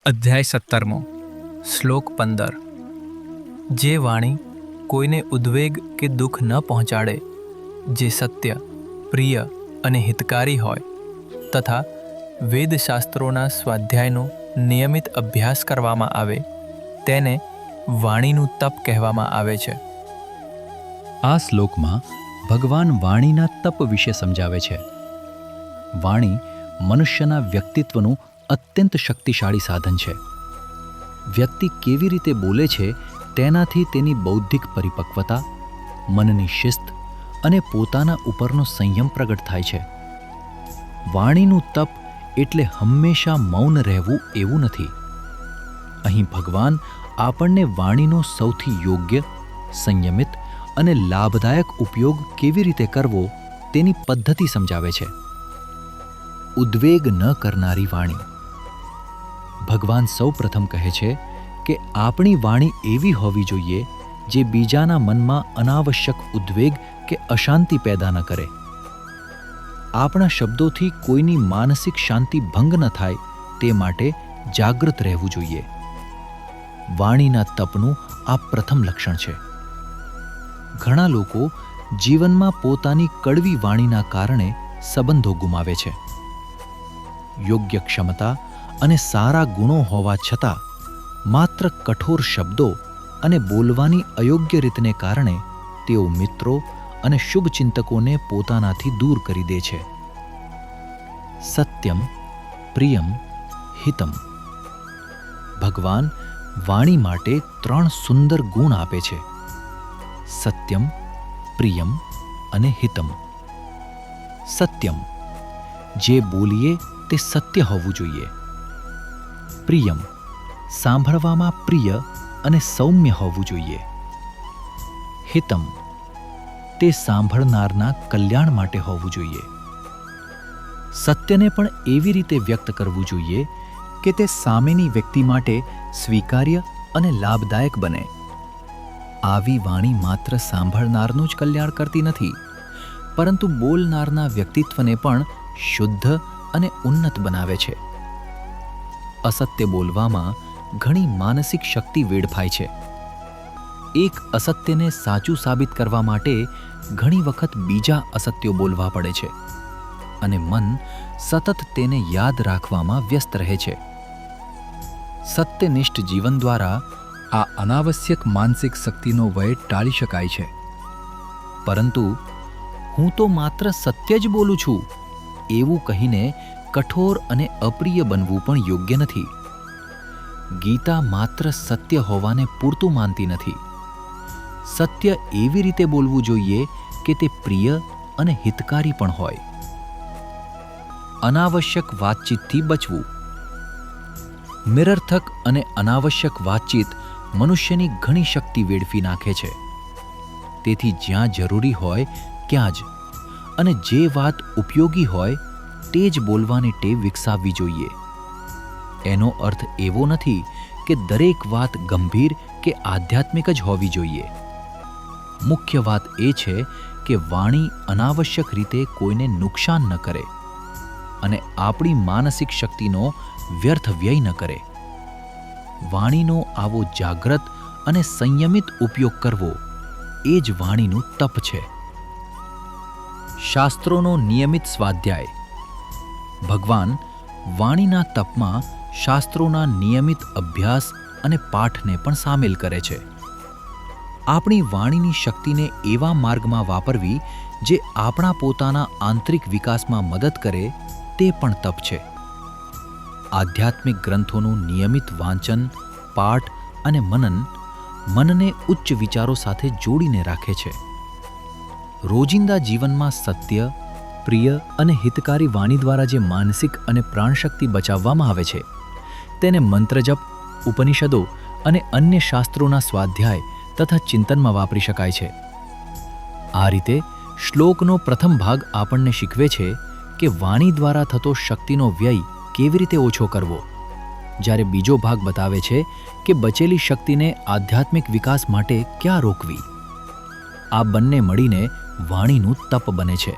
અધ્યાય 17 શ્લોક 15 જે વાણી કોઈને ઉદ્વેગ કે દુઃખ ન પહોંચાડે, જે સત્ય, પ્રિય અને હિતકારી હોય તથા વેદશાસ્ત્રોના સ્વાધ્યાયનો નિયમિત અભ્યાસ કરવામાં આવે તેને વાણીનું તપ કહેવામાં આવે છે. આ શ્લોકમાં ભગવાન વાણીના તપ વિશે સમજાવે છે. વાણી મનુષ્યના વ્યક્તિત્વનું અત્યંત શક્તિશાળી સાધન છે. વ્યક્તિ કેવી રીતે બોલે છે તેનાથી તેની બૌદ્ધિક પરિપક્વતા, મનની શિસ્ત અને પોતાના ઉપરનો સંયમ પ્રગટ થાય છે. વાણીનું તપ એટલે હંમેશા મૌન રહેવું એવું નથી. અહીં ભગવાન આપણને વાણીનો સૌથી યોગ્ય, સંયમિત અને લાભદાયક ઉપયોગ કેવી રીતે કરવો તેની પદ્ધતિ સમજાવે છે. ઉદ્વેગ ન કરનારી વાણી. ભગવાન સૌ પ્રથમ કહે છે કે આપણી વાણી એવી હોવી જોઈએ જે બીજાના મનમાં અનાવશ્યક ઉદ્વેગ કે અશાંતિ પેદા ન કરે. આપણા શબ્દોથી કોઈની માનસિક શાંતિ ભંગ ન થાય તે માટે જાગૃત રહેવું જોઈએ. વાણીના તપનું આ પ્રથમ લક્ષણ છે. ઘણા લોકો જીવનમાં પોતાની કડવી વાણીના કારણે સંબંધો ગુમાવે છે. યોગ્ય ક્ષમતા અને સારા ગુણો હોવા છતાં માત્ર કઠોર શબ્દો અને બોલવાની અયોગ્ય રીતને કારણે તેઓ મિત્રો અને શુભચિંતકોને પોતાનાથી દૂર કરી દે છે. સત્યમ, પ્રિયમ, હિતમ. ભગવાન વાણી માટે 3 સુંદર ગુણ આપે છે: સત્યમ, પ્રિયમ અને હિતમ. સત્યમ, જે બોલીએ તે સત્ય હોવું જોઈએ. પ્રિયમ, સાંભળવામાં પ્રિય અને સૌમ્ય હોવું જોઈએ. હિતમ, તે સાંભળનારના કલ્યાણ માટે હોવું જોઈએ. સત્યને પણ એવી રીતે વ્યક્ત કરવું જોઈએ કે તે સામેની વ્યક્તિ માટે સ્વીકાર્ય અને લાભદાયક બને. આવી વાણી માત્ર સાંભળનારનું જ કલ્યાણ કરતી નથી, પરંતુ બોલનારના વ્યક્તિત્વને પણ શુદ્ધ અને ઉન્નત બનાવે છે. અસત્ય બોલવામાં ઘણી માનસિક શક્તિ વેડફાય છે. એક અસત્યને સાચું સાબિત કરવા માટે ઘણી વખત બીજા અસત્યો બોલવા પડે છે અને મન સતત તેને યાદ રાખવામાં વ્યસ્ત રહે છે. સત્યનિષ્ઠ જીવન દ્વારા આ અનાવશ્યક માનસિક શક્તિનો વ્યય ટાળી શકાય છે. પરંતુ હું તો માત્ર સત્ય જ બોલું છું એવું કહીને કઠોર અને અપ્રિય બનવું પણ યોગ્ય નથી. ગીતા માત્ર સત્ય હોવાને પૂરતું માનતી નથી. સત્ય એવી રીતે બોલવું જોઈએ કે તે પ્રિય અને હિતકારી પણ હોય. અનાવશ્યક વાતચીતથી બચવું. નિરર્થક અને અનાવશ્યક વાતચીત મનુષ્યની ઘણી શક્તિ વેડફી નાખે છે. તેથી જ્યાં જરૂરી હોય ત્યાં જ અને જે વાત ઉપયોગી હોય તે જ બોલવાની ટેવ વિકસાવવી જોઈએ. એનો અર્થ એવો નથી કે દરેક વાત ગંભીર કે આધ્યાત્મિક જ હોવી જોઈએ. મુખ્ય વાત એ છે કે વાણી અનાવશ્યક રીતે કોઈને નુકસાન ન કરે અને આપણી માનસિક શક્તિનો વ્યર્થ વ્યય ન કરે. વાણીનો આવો જાગ્રત અને સંયમિત ઉપયોગ કરવો એ જ વાણીનું તપ છે. શાસ્ત્રોનો નિયમિત સ્વાધ્યાય. ભગવાન વાણીના તપમાં શાસ્ત્રોના નિયમિત અભ્યાસ અને પાઠને પણ સામેલ કરે છે. આપણી વાણીની શક્તિને એવા માર્ગમાં વાપરવી જે આપણા પોતાના આંતરિક વિકાસમાં મદદ કરે તે પણ તપ છે. આધ્યાત્મિક ગ્રંથોનું નિયમિત વાંચન, પાઠ અને મનન મનને ઉચ્ચ વિચારો સાથે જોડીને રાખે છે. રોજિંદા જીવનમાં સત્ય, પ્રિય અને હિતકારી વાણી દ્વારા જે માનસિક અને પ્રાણશક્તિ બચાવવામાં આવે છે તેને મંત્રજપ, ઉપનિષદો અને અન્ય શાસ્ત્રોના સ્વાધ્યાય તથા ચિંતનમાં વાપરી શકાય છે. આ રીતે શ્લોકનો પ્રથમ ભાગ આપણને શીખવે છે કે વાણી દ્વારા થતો શક્તિનો વ્યય કેવી રીતે ઓછો કરવો, જ્યારે બીજો ભાગ બતાવે છે કે બચેલી શક્તિને આધ્યાત્મિક વિકાસ માટે ક્યાં રોકવી. આ બંને મળીને વાણીનું તપ બને છે.